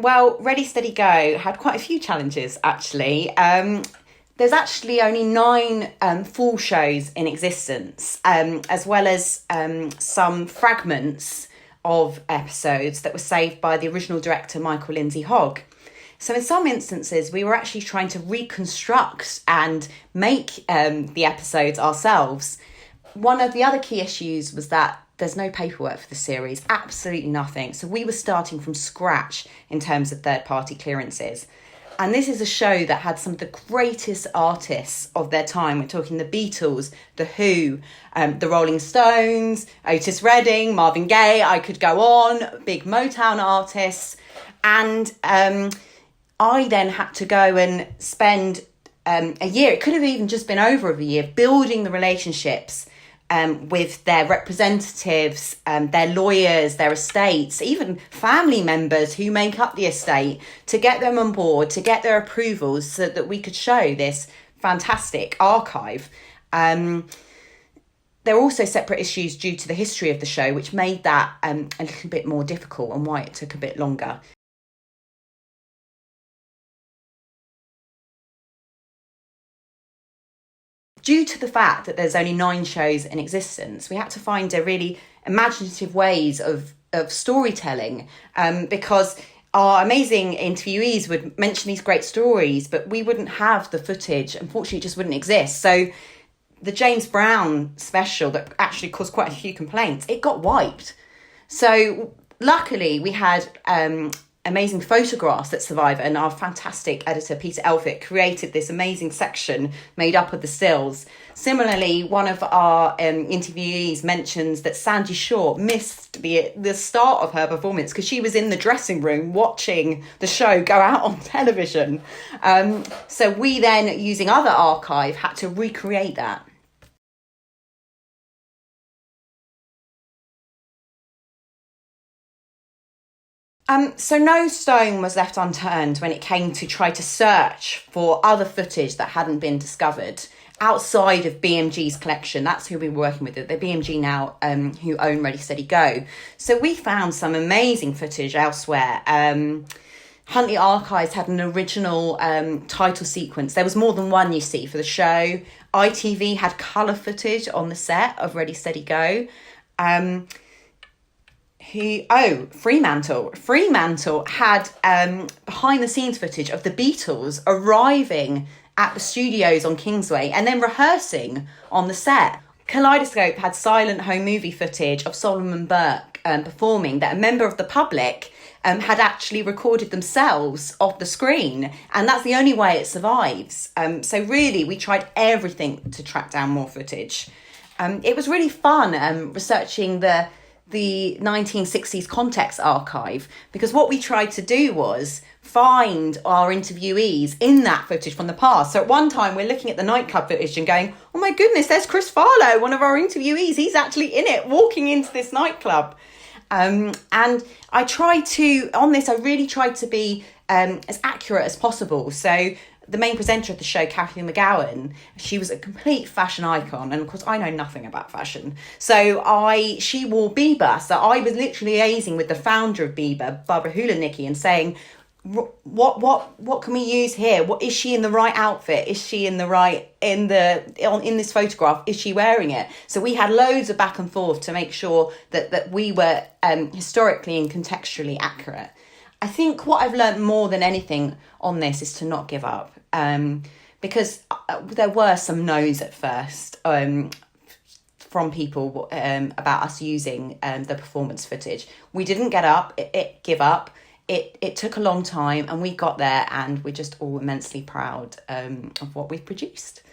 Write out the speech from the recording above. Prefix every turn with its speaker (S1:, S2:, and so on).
S1: Well, Ready, Steady, Go had quite a few challenges, actually. There's actually only 9 full shows in existence, as well as some fragments of episodes that were saved by the original director, Michael Lindsay Hogg. So in some instances, we were actually trying to reconstruct and make the episodes ourselves. One of the other key issues was that there's no paperwork for the series, absolutely nothing. So we were starting from scratch in terms of third-party clearances. And this is a show that had some of the greatest artists of their time. We're talking the Beatles, The Who, the Rolling Stones, Otis Redding, Marvin Gaye. I could go on, big Motown artists. And I then had to go and spend a year, it could have even just been over a year, building the relationships with their representatives, their lawyers, their estates, even family members who make up the estate, to get them on board, to get their approvals so that we could show this fantastic archive. There are also separate issues due to the history of the show, which made that a little bit more difficult and why it took a bit longer. Due to the fact that there's only 9 shows in existence, we had to find a really imaginative ways of storytelling, because our amazing interviewees would mention these great stories, but we wouldn't have the footage. Unfortunately, it just wouldn't exist. So the James Brown special that actually caused quite a few complaints, it got wiped. So luckily we had amazing photographs that survive, and our fantastic editor Peter Elphick created this amazing section made up of the stills. Similarly, one of our interviewees mentions that Sandy Shaw missed the start of her performance because she was in the dressing room watching the show go out on television. So we then, using other archive, had to recreate that. So no stone was left unturned when it came to try to search for other footage that hadn't been discovered outside of BMG's collection. That's who we were working with, the BMG now, who own Ready, Steady, Go. So we found some amazing footage elsewhere. Huntley Archives had an original title sequence. There was more than one, you see, for the show. ITV had colour footage on the set of Ready, Steady, Go. Fremantle. Fremantle had behind the scenes footage of the Beatles arriving at the studios on Kingsway and then rehearsing on the set. Kaleidoscope had silent home movie footage of Solomon Burke performing that a member of the public had actually recorded themselves off the screen, and that's the only way it survives. So really, we tried everything to track down more footage. It was really fun researching the 1960s context archive, because what we tried to do was find our interviewees in that footage from the past. So at one time we're looking at the nightclub footage and going, oh my goodness, there's Chris Farlow, one of our interviewees, he's actually in it walking into this nightclub. And I really tried to be as accurate as possible. So the main presenter of the show, Kathleen McGowan, she was a complete fashion icon. And of course, I know nothing about fashion. So she wore Bieber. So I was literally liaising with the founder of Bieber, Barbara Hulanicki, and saying, what can we use here? What is she in the right outfit? Is she in this photograph? Is she wearing it? So we had loads of back and forth to make sure that we were historically and contextually accurate. I think what I've learned more than anything on this is to not give up, because there were some no's at first from people about us using the performance footage. We didn't give up. It took a long time, and we got there, and we're just all immensely proud of what we've produced.